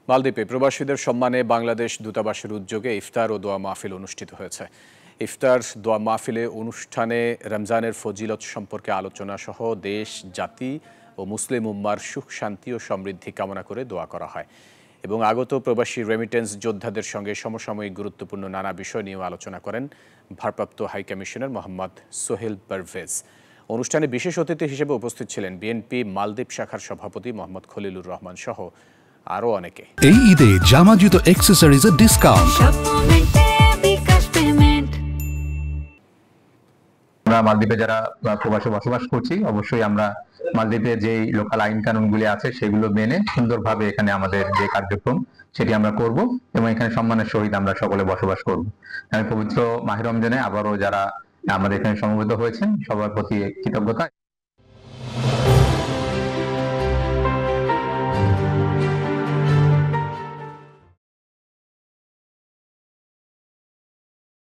মালদ্বীপে প্রবাসীদের সম্মানে বাংলাদেশ দূতাবাসের উদ্যোগে ইফতার ও দোয়া মাহফিল অনুষ্ঠিত হয়েছে। ইফতার দোয়া মাহফিলে অনুষ্ঠানে রমজানের ফজিলত সম্পর্কে আলোচনা সহ দেশ, জাতি ও মুসলিম উম্মার সুখ, শান্তি ও সমৃদ্ধি কামনা করে দোয়া করা হয় এবং আগত প্রবাসী রেমিটেন্স যোদ্ধাদের সঙ্গে সমসাময়িক গুরুত্বপূর্ণ নানা বিষয় নিয়েও আলোচনা করেন ভারপ্রাপ্ত হাইকমিশনার মোহাম্মদ সোহেল পারভেজ। অনুষ্ঠানে বিশেষ অতিথি হিসেবে উপস্থিত ছিলেন বিএনপি মালদ্বীপ শাখার সভাপতি মোহাম্মদ খলিলুর রহমান সহ আরও অনেকে। এই ঈদে জামা জুতো অ্যাক্সেসরিজের ডিসকাউন্ট। আমরা মালদ্বীপে যারা প্রবাসে বসবাস করছি, অবশ্যই আমরা মালদ্বীপে যে লোকাল আইন কানুনগুলি আছে সেগুলো মেনে সুন্দরভাবে এখানে আমাদের যে কার্যক্রম সেটি আমরা করব এবং এখানে সম্মানের সহিত আমরা সকলে বসবাস করব। আমি পবিত্র মাহে রমজানে আবারও যারা আমাদের এখানে সমবেত হয়েছেন সবার প্রতি কৃতজ্ঞতা।